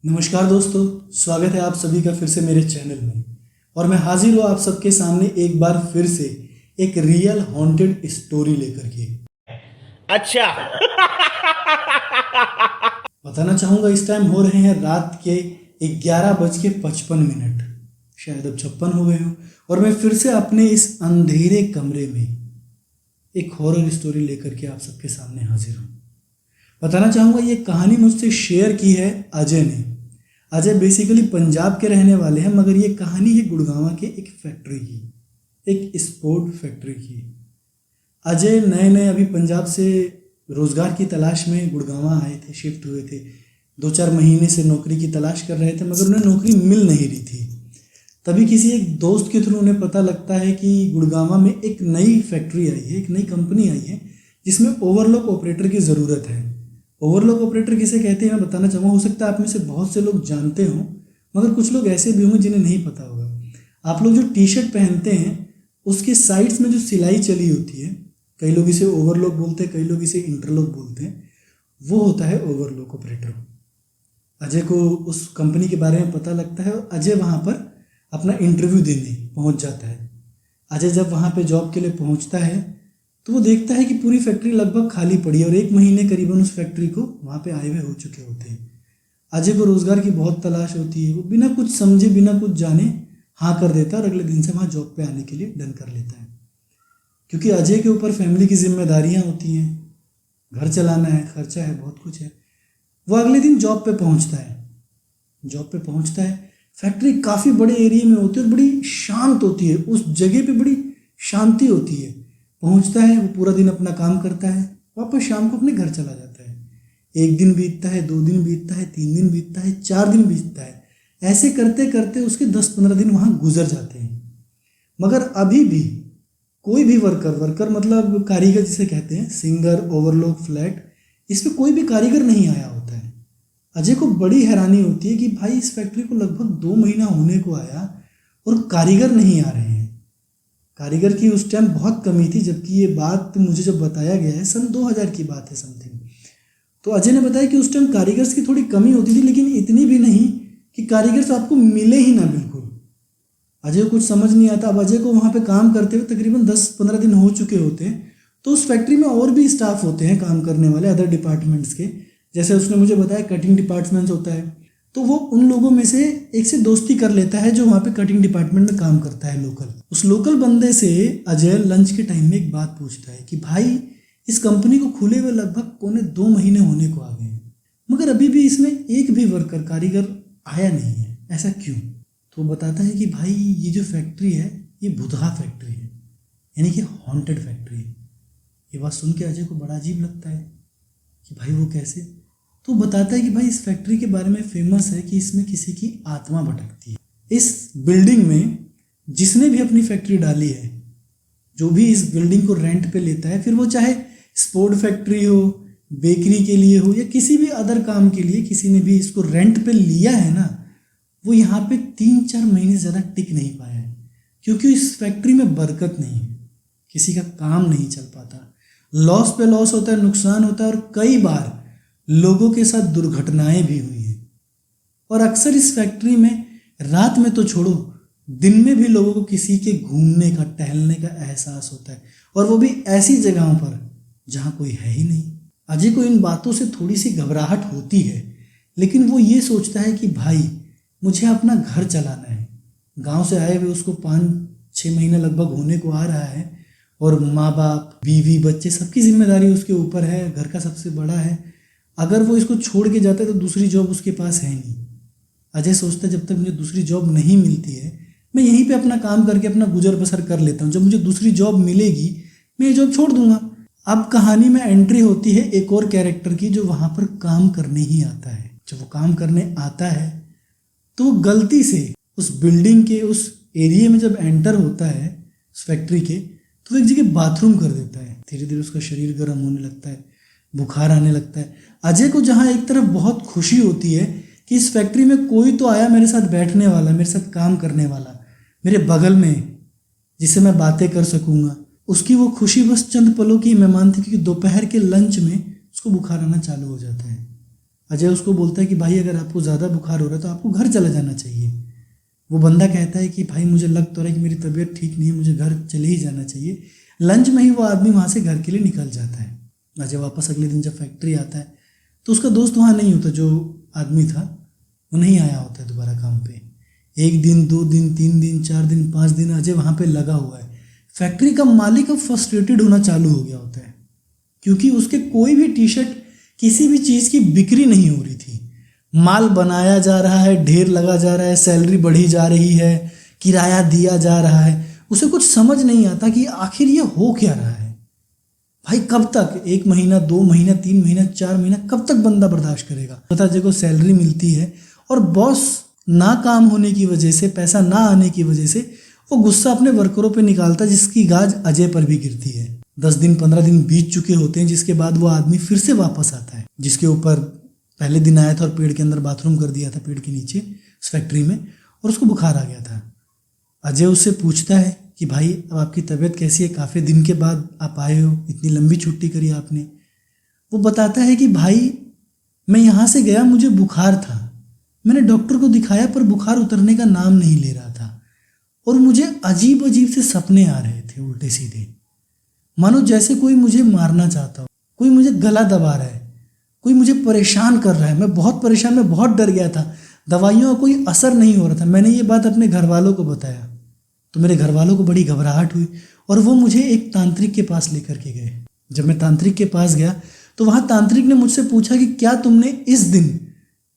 नमस्कार दोस्तों, स्वागत है आप सभी का फिर से मेरे चैनल में। और मैं हाजिर हूँ आप सबके सामने एक बार फिर से एक रियल हॉन्टेड स्टोरी लेकर के। अच्छा। बताना चाहूँगा इस टाइम हो रहे हैं रात के 11:55, शायद अब 56 हो गए हों। और मैं फिर से अपने इस अंधेरे कमरे में एक हॉरर स्टोरी लेकर के आप सबके सामने हाजिर हूँ। बताना चाहूँगा ये कहानी मुझसे शेयर की है अजय ने। अजय बेसिकली पंजाब के रहने वाले हैं, मगर ये कहानी है गुड़गांव के एक फैक्ट्री की, एक स्पोर्ट फैक्ट्री की। अजय नए नए अभी पंजाब से रोज़गार की तलाश में गुड़गांव आए थे, शिफ्ट हुए थे। 2-4 महीने से नौकरी की तलाश कर रहे थे, मगर उन्हें नौकरी मिल नहीं रही थी। तभी किसी एक दोस्त के थ्रू उन्हें पता लगता है कि गुड़गांव में एक नई फैक्ट्री आई है, एक नई कंपनी आई है जिसमें ओवरलॉक ऑपरेटर की ज़रूरत है। ओवरलॉक ऑपरेटर किसे कहते हैं मैं बताना चाहूँगा। हो सकता है आप में से बहुत से लोग जानते हों, मगर कुछ लोग ऐसे भी होंगे जिन्हें नहीं पता होगा। आप लोग जो टी शर्ट पहनते हैं उसके साइड्स में जो सिलाई चली होती है, कई लोग इसे ओवरलॉक बोलते हैं, कई लोग इसे इंटरलॉक बोलते हैं, वो होता है ओवरलॉक ऑपरेटर। अजय को उस कंपनी के बारे में पता लगता है और अजय वहाँ पर अपना इंटरव्यू देने पहुँच जाता है। अजय जब वहाँ पे जॉब के लिए पहुँचता है तो वो देखता है कि पूरी फैक्ट्री लगभग खाली पड़ी है और 1 महीने करीबन उस फैक्ट्री को वहाँ पे आए हुए हो चुके होते हैं। अजय को रोज़गार की बहुत तलाश होती है। वो बिना कुछ समझे, बिना कुछ जाने हाँ कर देता है और अगले दिन से वहाँ जॉब पे आने के लिए डन कर लेता है। क्योंकि अजय के ऊपर फैमिली की जिम्मेदारियाँ होती हैं, घर चलाना है, खर्चा है, बहुत कुछ है। वो अगले दिन जॉब पे पहुँचता है। जॉब पे पहुँचता है, फैक्ट्री काफ़ी बड़े एरिया में होती है और बड़ी शांत होती है। उस जगह पे बड़ी शांति होती है। पहुंचता है, वो पूरा दिन अपना काम करता है, वापस शाम को अपने घर चला जाता है। 1 दिन बीतता है, 2 दिन बीतता है, 3 दिन बीतता है, 4 दिन बीतता है। ऐसे करते करते उसके 10-15 दिन वहाँ गुजर जाते हैं। मगर अभी भी कोई भी वर्कर मतलब कारीगर जिसे कहते हैं, सिंगर, ओवरलॉक, फ्लैट, इस पर कोई भी कारीगर नहीं आया होता है। अजय को बड़ी हैरानी होती है कि भाई इस फैक्ट्री को लगभग 2 महीना होने को आया और कारीगर नहीं आ रहे हैं। कारीगर की उस टाइम बहुत कमी थी, जबकि ये बात मुझे जब बताया गया है सन 2000 की बात है समथिंग। तो अजय ने बताया कि उस टाइम कारीगर्स की थोड़ी कमी होती थी, लेकिन इतनी भी नहीं कि कारीगर्स आपको मिले ही ना बिल्कुल। अजय को कुछ समझ नहीं आता। अब अजय को वहाँ पे काम करते हुए तकरीबन 10-15 दिन हो चुके होते हैं। तो उस फैक्ट्री में और भी स्टाफ होते हैं काम करने वाले अदर डिपार्टमेंट्स के। जैसे उसने मुझे बताया कटिंग डिपार्टमेंट्स होता है, तो वो उन लोगों में से एक से दोस्ती कर लेता है जो वहाँ पे कटिंग डिपार्टमेंट में काम करता है, लोकल। उस लोकल बंदे से अजय लंच के टाइम में एक बात पूछता है कि भाई इस कंपनी को खुले हुए लगभग 1.25-2 महीने होने को आ गए हैं, मगर अभी भी इसमें एक भी वर्कर, कारीगर आया नहीं है, ऐसा क्यों? तो वो बताता है कि भाई ये जो फैक्ट्री है ये भुतहा फैक्ट्री है, यानी कि हॉन्टेड फैक्ट्री है। ये बात सुन के अजय को बड़ा अजीब लगता है कि भाई वो कैसे? तो बताता है कि भाई इस फैक्ट्री के बारे में फेमस है कि इसमें किसी की आत्मा भटकती है। इस बिल्डिंग में जिसने भी अपनी फैक्ट्री डाली है, जो भी इस बिल्डिंग को रेंट पे लेता है, फिर वो चाहे स्पोर्ट फैक्ट्री हो, बेकरी के लिए हो, या किसी भी अदर काम के लिए किसी ने भी इसको रेंट पे लिया है ना, वो यहाँ पे 3-4 महीने ज़्यादा टिक नहीं पाया है। क्योंकि इस फैक्ट्री में बरकत नहीं है, किसी का काम नहीं चल पाता, लॉस पे लॉस होता है, नुकसान होता है, और कई बार लोगों के साथ दुर्घटनाएं भी हुई हैं। और अक्सर इस फैक्ट्री में रात में तो छोड़ो, दिन में भी लोगों को किसी के घूमने का, टहलने का एहसास होता है, और वो भी ऐसी जगहों पर जहाँ कोई है ही नहीं। अजय को इन बातों से थोड़ी सी घबराहट होती है, लेकिन वो ये सोचता है कि भाई मुझे अपना घर चलाना है। गांव से आए हुए उसको 5-6 महीना लगभग होने को आ रहा है, और माँ बाप, बीवी, बच्चे, सबकी जिम्मेदारी उसके ऊपर है, घर का सबसे बड़ा है। अगर वो इसको छोड़ के जाता है तो दूसरी जॉब उसके पास है नहीं। अजय सोचता है जब तक मुझे दूसरी जॉब नहीं मिलती है, मैं यहीं पे अपना काम करके अपना गुजर बसर कर लेता हूँ। जब मुझे दूसरी जॉब मिलेगी मैं ये जॉब छोड़ दूंगा। अब कहानी में एंट्री होती है एक और कैरेक्टर की, जो वहाँ पर काम करने ही आता है। जब वो काम करने आता है तो वो गलती से उस बिल्डिंग के उस एरिया में जब एंटर होता है, उस फैक्ट्री के, तो वो एक जगह बाथरूम कर देता है। धीरे धीरे उसका शरीर गर्म होने लगता है, बुखार आने लगता है। अजय को जहाँ एक तरफ बहुत खुशी होती है कि इस फैक्ट्री में कोई तो आया मेरे साथ बैठने वाला, मेरे साथ काम करने वाला, मेरे बगल में, जिससे मैं बातें कर सकूंगा, उसकी वो खुशी बस चंद पलों की मेहमान थी, क्योंकि दोपहर के लंच में उसको बुखार आना चालू हो जाता है। अजय उसको बोलता है कि भाई अगर आपको ज़्यादा बुखार हो रहा है तो आपको घर चला जाना चाहिए। वो बंदा कहता है कि भाई मुझे लग तो रहा है कि मेरी तबीयत ठीक नहीं है, मुझे घर चले ही जाना चाहिए। लंच में ही वो आदमी वहाँ से घर के लिए निकल जाता है। अजय वापस अगले दिन जब फैक्ट्री आता है तो उसका दोस्त वहाँ नहीं होता, जो आदमी था वो नहीं आया होता है दोबारा काम पे। 1 दिन 2 दिन 3 दिन 4 दिन 5 दिन अजय वहाँ पे लगा हुआ है। फैक्ट्री का मालिक अब फ्रस्ट्रेटेड होना चालू हो गया होता है, क्योंकि उसके कोई भी टी शर्ट किसी भी चीज़ की बिक्री नहीं हो रही थी। माल बनाया जा रहा है, ढेर लगा जा रहा है, सैलरी बढ़ी जा रही है, किराया दिया जा रहा है। उसे कुछ समझ नहीं आता कि आखिर ये हो क्या रहा है। भाई कब तक, 1 महीना 2 महीना 3 महीना 4 महीना, कब तक बंदा बर्दाश्त करेगा। पता अजय को सैलरी मिलती है और बॉस ना काम होने की वजह से, पैसा ना आने की वजह से वो गुस्सा अपने वर्करों पे निकालता है, जिसकी गाज अजय पर भी गिरती है। 10 दिन 15 दिन बीत चुके होते हैं, जिसके बाद वो आदमी फिर से वापस आता है, जिसके ऊपर पहले दिन आया था और पेड़ के अंदर बाथरूम कर दिया था, पेड़ के नीचे उस फैक्ट्री में, और उसको बुखार आ गया था। अजय उससे पूछता है कि भाई अब आपकी तबीयत कैसी है, काफ़ी दिन के बाद आप आए हो, इतनी लंबी छुट्टी करी आपने। वो बताता है कि भाई मैं यहाँ से गया, मुझे बुखार था, मैंने डॉक्टर को दिखाया पर बुखार उतरने का नाम नहीं ले रहा था, और मुझे अजीब अजीब से सपने आ रहे थे उल्टे सीधे, मानो जैसे कोई मुझे मारना चाहता हो, कोई मुझे गला दबा रहा है, कोई मुझे परेशान कर रहा है। मैं बहुत परेशान, मैं बहुत डर गया था, दवाइयों का कोई असर नहीं हो रहा था। मैंने ये बात अपने घर वालों को बताया तो मेरे घर वालों को बड़ी घबराहट हुई और वो मुझे एक तांत्रिक के पास लेकर के गए। जब मैं तांत्रिक के पास गया तो वहाँ तांत्रिक ने मुझसे पूछा कि क्या तुमने इस दिन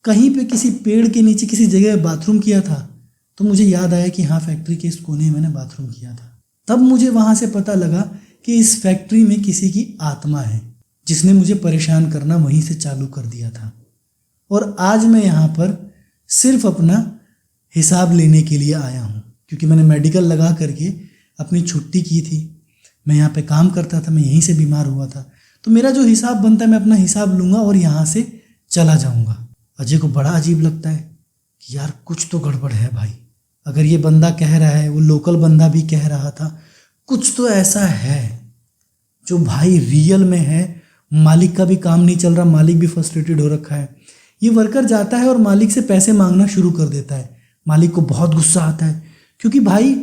कहीं पे किसी पेड़ के नीचे किसी जगह बाथरूम किया था। तो मुझे याद आया कि हाँ, फैक्ट्री के इस कोने में मैंने बाथरूम किया था। तब मुझे वहाँ से पता लगा कि इस फैक्ट्री में किसी की आत्मा है जिसने मुझे परेशान करना वहीं से चालू कर दिया था, और आज मैं यहाँ पर सिर्फ अपना हिसाब लेने के लिए आया हूँ, क्योंकि मैंने मेडिकल लगा करके अपनी छुट्टी की थी। मैं यहाँ पे काम करता था, मैं यहीं से बीमार हुआ था, तो मेरा जो हिसाब बनता है मैं अपना हिसाब लूँगा और यहाँ से चला जाऊँगा। अजय को बड़ा अजीब लगता है कि यार कुछ तो गड़बड़ है भाई। अगर ये बंदा कह रहा है, वो लोकल बंदा भी कह रहा था, कुछ तो ऐसा है जो भाई रियल में है। मालिक का भी काम नहीं चल रहा, मालिक भी फ्रस्ट्रेटेड हो रखा है। ये वर्कर जाता है और मालिक से पैसे मांगना शुरू कर देता है। मालिक को बहुत गुस्सा आता है, क्योंकि भाई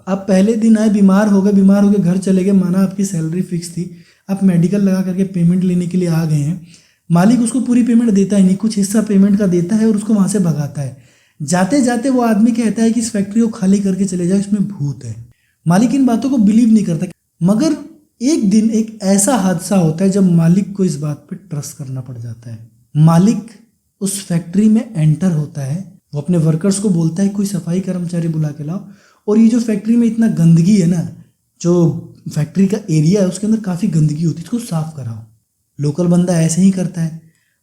आप पहले दिन आए, बीमार हो गए घर चले गए, माना आपकी सैलरी फिक्स थी, आप मेडिकल लगा करके पेमेंट लेने के लिए आ गए हैं। मालिक उसको पूरी पेमेंट देता ही नहीं, कुछ हिस्सा पेमेंट का देता है और उसको वहाँ से भगाता है। जाते जाते वो आदमी कहता है कि इस फैक्ट्री को खाली करके चले जाओ, इसमें भूत है। मालिक इन बातों को बिलीव नहीं करता, मगर एक दिन एक ऐसा हादसा होता है जब मालिक को इस बात पे ट्रस्ट करना पड़ जाता है। मालिक उस फैक्ट्री में एंटर होता है, वो अपने वर्कर्स को बोलता है कोई सफाई कर्मचारी बुला के लाओ, और ये जो फैक्ट्री में इतना गंदगी है ना, जो फैक्ट्री का एरिया है उसके अंदर काफ़ी गंदगी होती है, इसको साफ कराओ। लोकल बंदा ऐसे ही करता है,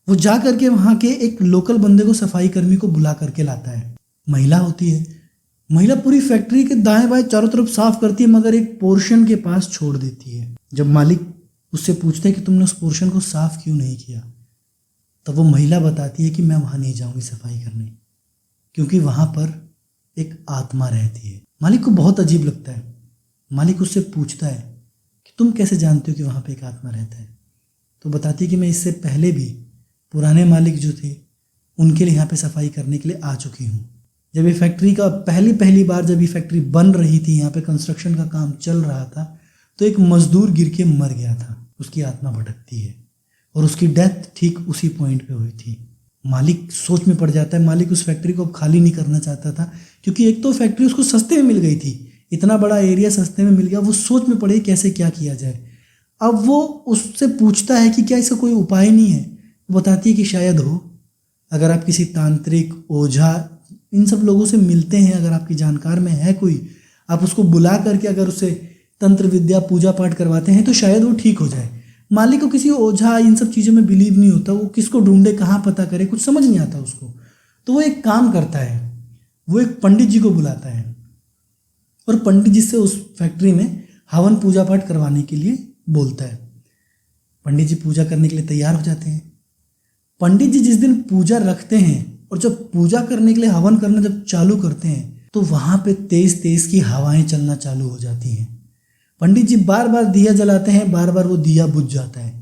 वो जा करके वहाँ के एक लोकल बंदे को, सफाई कर्मी को बुला करके लाता है। महिला होती है, महिला पूरी फैक्ट्री के दाएं बाएं चारों तरफ साफ करती है, मगर एक पोर्शन के पास छोड़ देती है। जब मालिक उससे पूछते हैं कि तुमने उस पोर्शन को साफ क्यों नहीं किया, तब वो महिला बताती है कि मैं वहाँ नहीं जाऊँगी सफाई करने, क्योंकि वहाँ पर एक आत्मा रहती है। मालिक को बहुत अजीब लगता है। मालिक उससे पूछता है कि तुम कैसे जानते हो कि वहाँ पे एक आत्मा रहता है। तो बताती है कि मैं इससे पहले भी पुराने मालिक जो थे उनके लिए यहाँ पे सफाई करने के लिए आ चुकी हूँ। जब ये फैक्ट्री का पहली बार जब ये फैक्ट्री बन रही थी, यहाँ पे कंस्ट्रक्शन का काम चल रहा था, तो एक मजदूर गिर के मर गया था, उसकी आत्मा भटकती है, और उसकी डेथ ठीक उसी पॉइंट पे हुई थी। मालिक सोच में पड़ जाता है। मालिक उस फैक्ट्री को अब खाली नहीं करना चाहता था, क्योंकि एक तो फैक्ट्री उसको सस्ते में मिल गई थी, इतना बड़ा एरिया सस्ते में मिल गया। वो सोच में पड़े कैसे क्या किया जाए। अब वो उससे पूछता है कि क्या इसका कोई उपाय नहीं है। वो बताती है कि शायद हो, अगर आप किसी तांत्रिक, ओझा, इन सब लोगों से मिलते हैं, अगर आपकी जानकार में है कोई, आप उसको बुला करके अगर उससे तंत्र विद्या पूजा पाठ करवाते हैं तो शायद वो ठीक हो जाए। मालिक को किसी ओझा इन सब चीज़ों में बिलीव नहीं होता, वो किसको ढूंढे, कहाँ पता करे, कुछ समझ नहीं आता उसको। तो वो एक काम करता है, वो एक पंडित जी को बुलाता है और पंडित जी से उस फैक्ट्री में हवन पूजा पाठ करवाने के लिए बोलता है। पंडित जी पूजा करने के लिए तैयार हो जाते हैं। पंडित जी जिस दिन पूजा रखते हैं और जब पूजा करने के लिए हवन करना जब चालू करते हैं तो वहाँ पे तेज तेज की हवाएं चलना चालू हो जाती हैं। पंडित जी बार बार दिया जलाते हैं, बार बार वो दिया बुझ जाता है।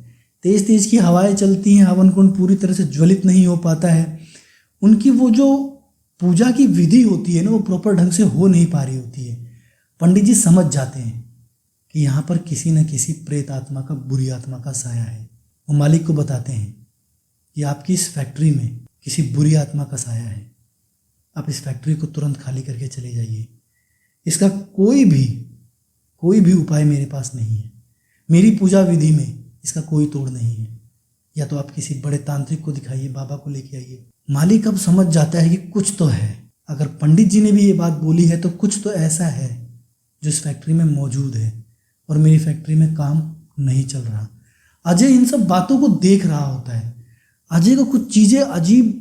तेज तेज की हवाएं चलती हैं, हवन कुंड पूरी तरह से ज्वलित नहीं हो पाता है, उनकी वो जो पूजा की विधि होती है ना, वो प्रॉपर ढंग से हो नहीं पा रही होती है। पंडित जी समझ जाते हैं कि यहाँ पर किसी न किसी प्रेत आत्मा का, बुरी आत्मा का साया है। वो मालिक को बताते हैं कि आपकी इस फैक्ट्री में किसी बुरी आत्मा का साया है, आप इस फैक्ट्री को तुरंत खाली करके चले जाइए। इसका कोई भी उपाय मेरे पास नहीं है, मेरी पूजा विधि में इसका कोई तोड़ नहीं है। या तो आप किसी बड़े तांत्रिक को दिखाइए, बाबा को लेके आइए। मालिक अब समझ जाता है कि कुछ तो है, अगर पंडित जी ने भी ये बात बोली है तो कुछ तो ऐसा है जो इस फैक्ट्री में मौजूद है और मेरी फैक्ट्री में काम नहीं चल रहा। अजय इन सब बातों को देख रहा होता है। अजय को कुछ चीज़ें अजीब,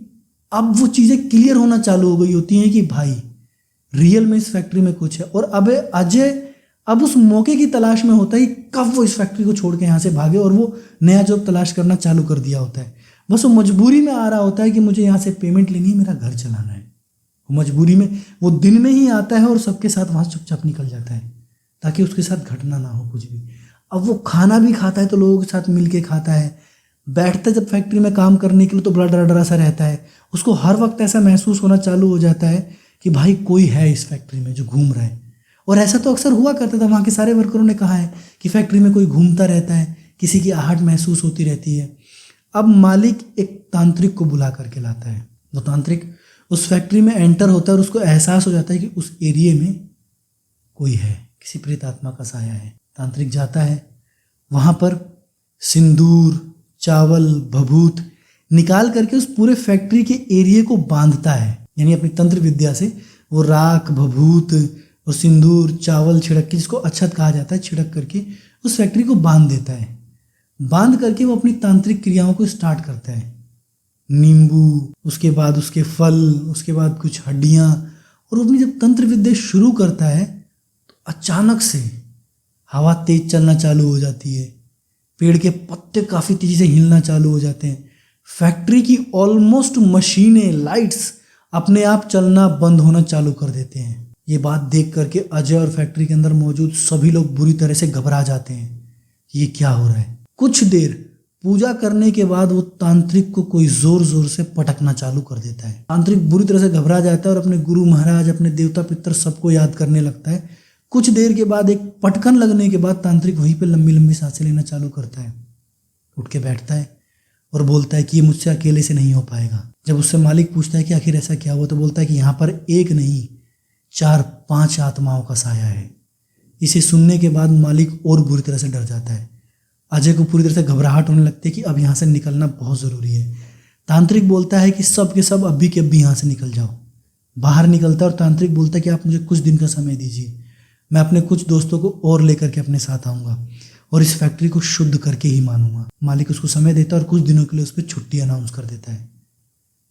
अब वो चीज़ें क्लियर होना चालू हो गई होती हैं कि भाई रियल में इस फैक्ट्री में कुछ है। और अब अजय अब उस मौके की तलाश में होता है कि कब वो इस फैक्ट्री को छोड़ के यहाँ से भागे, और वो नया जॉब तलाश करना चालू कर दिया होता है। बस वो मजबूरी में आ रहा होता है कि मुझे यहाँ से पेमेंट लेनी है, मेरा घर चलाना है। वो मजबूरी में, वो दिन में ही आता है और सबके साथ वहाँ चुपचाप निकल जाता है ताकि उसके साथ घटना ना हो कुछ भी। अब वो खाना भी खाता है तो लोगों के साथ मिल के खाता है, बैठता है जब फैक्ट्री में काम करने के लिए तो बड़ा डरा डरा सा रहता है। उसको हर वक्त ऐसा महसूस होना चालू हो जाता है कि भाई कोई है इस फैक्ट्री में जो घूम रहा है। और ऐसा तो अक्सर हुआ करता था, वहाँ के सारे वर्करों ने कहा है कि फैक्ट्री में कोई घूमता रहता है, किसी की आहट महसूस होती रहती है। अब मालिक एक तांत्रिक को बुला करके लाता है। वो तांत्रिक उस फैक्ट्री में एंटर होता है और उसको एहसास हो जाता है कि उस एरिया में कोई है, किसी प्रेत आत्मा का साया है। तांत्रिक जाता है, वहाँ पर सिंदूर, चावल, भभूत निकाल करके उस पूरे फैक्ट्री के एरिया को बांधता है। यानी अपनी तंत्र विद्या से वो राख, भभूत और सिंदूर, चावल छिड़क के, जिसको अक्षत कहा जाता है, छिड़क करके उस फैक्ट्री को बांध देता है। बांध करके वो अपनी तांत्रिक क्रियाओं को स्टार्ट करता है। नींबू, उसके बाद उसके फल, उसके बाद कुछ हड्डियाँ, और वो अपनी जब तंत्र विद्या शुरू करता है तो अचानक से हवा तेज चलना चालू हो जाती है, पेड़ के पत्ते काफ़ी तेजी से हिलना चालू हो जाते हैं, फैक्ट्री की ऑलमोस्ट मशीनें, लाइट्स अपने आप चलना बंद होना चालू कर देते हैं। ये बात देख करके अजय और फैक्ट्री के अंदर मौजूद सभी लोग बुरी तरह से घबरा जाते हैं कि ये क्या हो रहा है। कुछ देर पूजा करने के बाद वो तांत्रिक को कोई जोर जोर से पटकना चालू कर देता है। तांत्रिक बुरी तरह से घबरा जाता है और अपने गुरु महाराज, अपने देवता पितर सबको याद करने लगता है। कुछ देर के बाद एक पटकन लगने के बाद तांत्रिक वहीं पे लंबी लंबी सांसें लेना चालू करता है। उठ के बैठता है और बोलता है कि ये मुझसे अकेले से नहीं हो पाएगा। जब उससे मालिक पूछता है कि आखिर ऐसा क्या हुआ, तो बोलता है कि यहाँ पर एक नहीं 4-5 आत्माओं का साया है। इसे सुनने के बाद मालिक और बुरी तरह से डर जाता है। अजय को पूरी तरह से घबराहट होने लगती है कि अब यहाँ से निकलना बहुत ज़रूरी है। तांत्रिक बोलता है कि सब के सब अभी के अभी यहाँ से निकल जाओ। बाहर निकलता है और तांत्रिक बोलता है कि आप मुझे कुछ दिन का समय दीजिए, मैं अपने कुछ दोस्तों को और लेकर के अपने साथ आऊँगा और इस फैक्ट्री को शुद्ध करके ही मानूंगा। मालिक उसको समय देता है और कुछ दिनों के लिए उस पर छुट्टी अनाउंस कर देता है।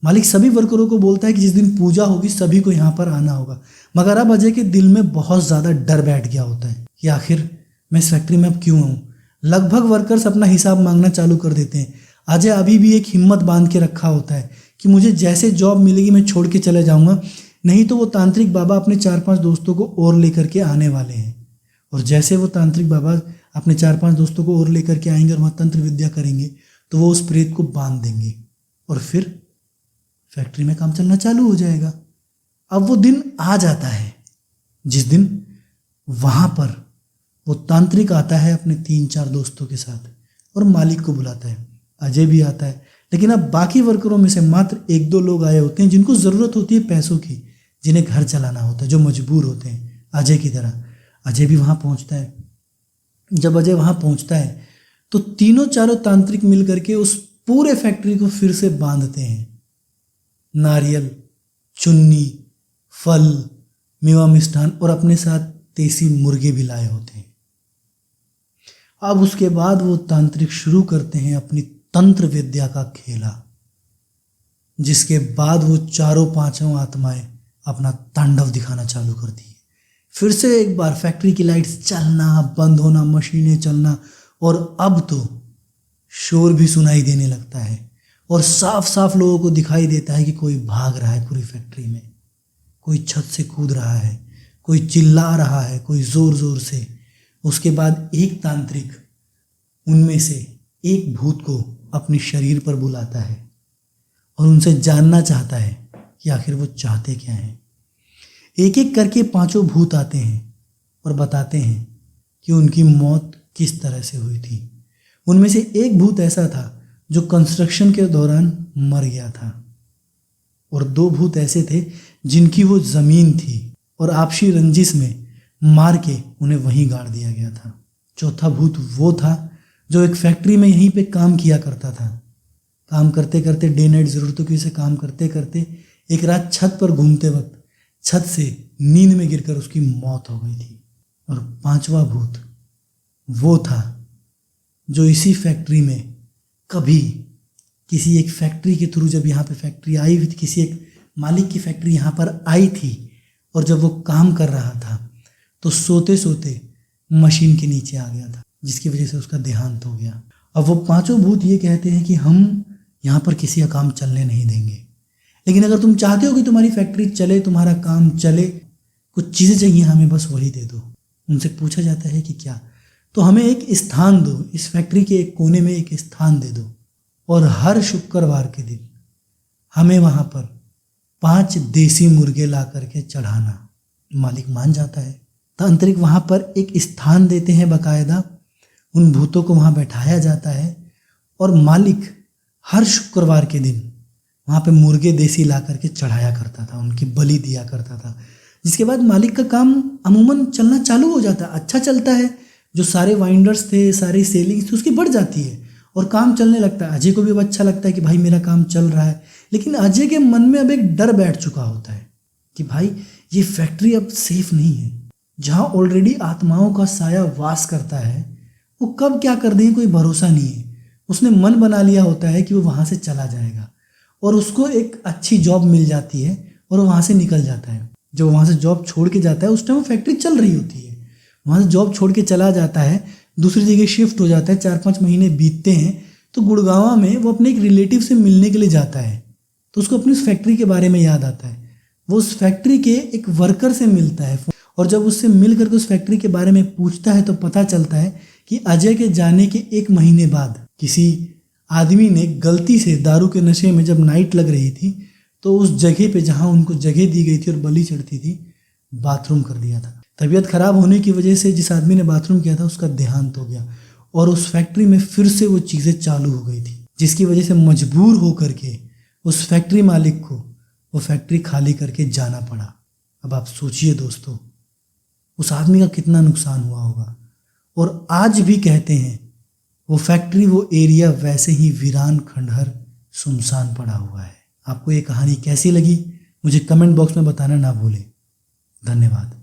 मालिक सभी वर्करों को बोलता है कि जिस दिन पूजा होगी सभी को यहाँ पर आना होगा। मगर अब अजय के दिल में बहुत ज़्यादा डर बैठ गया होता है कि आखिर मैं इस फैक्ट्री में अब क्यों आऊँ। लगभग वर्कर्स अपना हिसाब मांगना चालू कर देते हैं। अजय अभी भी एक हिम्मत बांध के रखा होता है कि मुझे जैसे जॉब मिलेगी मैं छोड़ के चले जाऊँगा, नहीं तो वो तांत्रिक बाबा अपने 4-5 दोस्तों को और लेकर के आने वाले हैं। और जैसे वो तांत्रिक बाबा अपने 4-5 दोस्तों को और लेकर के आएंगे और वहाँ तंत्र विद्या करेंगे तो वो उस प्रेत को बांध देंगे और फिर फैक्ट्री में काम चलना चालू हो जाएगा। अब वो दिन आ जाता है जिस दिन वहाँ पर वो तांत्रिक आता है अपने 3-4 दोस्तों के साथ और मालिक को बुलाता है। अजय भी आता है, लेकिन अब बाकी वर्करों में से मात्र 1-2 लोग आए होते हैं जिनको ज़रूरत होती है पैसों की, जिन्हें घर चलाना होता है, जो मजबूर होते हैं अजय की तरह। अजय भी वहाँ पहुँचता है। जब अजय वहाँ पहुँचता है तो 3-4 तांत्रिक मिल करके उस पूरे फैक्ट्री को फिर से बांधते हैं। नारियल, चुन्नी, फल, मेवा मिष्ठान और अपने साथ देसी मुर्गे भी लाए होते हैं। अब उसके बाद वो तांत्रिक शुरू करते हैं अपनी तंत्र विद्या का खेला, जिसके बाद वो 4-5 आत्माएं अपना तांडव दिखाना चालू करती है। फिर से एक बार फैक्ट्री की लाइट्स चलना, बंद होना, मशीनें चलना, और अब तो शोर भी सुनाई देने लगता है और साफ साफ लोगों को दिखाई देता है कि कोई भाग रहा है पूरी फैक्ट्री में, कोई छत से कूद रहा है, कोई चिल्ला रहा है, कोई ज़ोर ज़ोर से। उसके बाद एक तांत्रिक उनमें से एक भूत को अपने शरीर पर बुलाता है और उनसे जानना चाहता है कि आखिर वो चाहते क्या हैं। एक एक करके 5 भूत आते हैं और बताते हैं कि उनकी मौत किस तरह से हुई थी। उनमें से एक भूत ऐसा था जो कंस्ट्रक्शन के दौरान मर गया था और 2 भूत ऐसे थे जिनकी वो ज़मीन थी और आपसी रंजिश में मार के उन्हें वहीं गाड़ दिया गया था। चौथा भूत वो था जो एक फैक्ट्री में यहीं पे काम किया करता था। काम करते करते डे नाइट ज़रूरतों की से काम करते करते एक रात छत पर घूमते वक्त छत से नींद में गिरकर उसकी मौत हो गई थी। और 5वां भूत वो था जो इसी फैक्ट्री में कभी किसी एक फैक्ट्री के थ्रू, जब यहाँ पे फैक्ट्री आई हुई थी, किसी एक मालिक की फैक्ट्री यहाँ पर आई थी और जब वो काम कर रहा था तो सोते सोते मशीन के नीचे आ गया था, जिसकी वजह से उसका देहांत हो गया। अब वो 5 भूत ये कहते हैं कि हम यहाँ पर किसी का काम चलने नहीं देंगे, लेकिन अगर तुम चाहते हो कि तुम्हारी फैक्ट्री चले, तुम्हारा काम चले, कुछ चीज़ें चाहिए हमें, बस वही दे दो। उनसे पूछा जाता है कि क्या? तो हमें एक स्थान दो, इस फैक्ट्री के एक कोने में एक स्थान दे दो और हर शुक्रवार के दिन हमें वहाँ पर 5 देसी मुर्गे ला करके चढ़ाना। मालिक मान जाता है। तांत्रिक वहाँ पर एक स्थान देते हैं बाकायदा, उन भूतों को वहाँ बैठाया जाता है और मालिक हर शुक्रवार के दिन वहाँ पे मुर्गे देसी ला करके चढ़ाया करता था, उनकी बलि दिया करता था। जिसके बाद मालिक का काम अमूमन चलना चालू हो जाता है, अच्छा चलता है। जो सारे वाइंडर्स थे, सारी सेलिंग्स थी, उसकी बढ़ जाती है और काम चलने लगता है। अजय को भी अब अच्छा लगता है कि भाई मेरा काम चल रहा है, लेकिन अजय के मन में अब एक डर बैठ चुका होता है कि भाई ये फैक्ट्री अब सेफ नहीं है। जहाँ ऑलरेडी आत्माओं का साया वास करता है, वो कब क्या कर दें कोई भरोसा नहीं है। उसने मन बना लिया होता है कि वो वहाँ से चला जाएगा और उसको एक अच्छी जॉब मिल जाती है और वो वहाँ से निकल जाता है। जब वहाँ से जॉब छोड़ के जाता है उस टाइम वो फैक्ट्री चल रही होती है, वहाँ से जॉब छोड़ के चला जाता है, दूसरी जगह शिफ्ट हो जाता है। 4-5 महीने बीतते हैं तो गुड़गांव में वो अपने एक रिलेटिव से मिलने के लिए जाता है, तो उसको अपनी उस फैक्ट्री के बारे में याद आता है। वो उस फैक्ट्री के एक वर्कर से मिलता है और जब उससे मिल करके उस फैक्ट्री के बारे में पूछता है तो पता चलता है कि अजय के जाने के 1 महीने बाद किसी आदमी ने गलती से दारू के नशे में जब नाइट लग रही थी तो उस जगह पे जहाँ उनको जगह दी गई थी और बलि चढ़ती थी, बाथरूम कर दिया था। तबीयत खराब होने की वजह से जिस आदमी ने बाथरूम किया था उसका देहांत हो गया और उस फैक्ट्री में फिर से वो चीज़ें चालू हो गई थी, जिसकी वजह से मजबूर होकर के उस फैक्ट्री मालिक को वो फैक्ट्री खाली करके जाना पड़ा। अब आप सोचिए दोस्तों, उस आदमी का कितना नुकसान हुआ होगा। और आज भी कहते हैं वो फैक्ट्री, वो एरिया वैसे ही वीरान खंडहर सुनसान पड़ा हुआ है। आपको ये कहानी कैसी लगी मुझे कमेंट बॉक्स में बताना ना भूलें। धन्यवाद।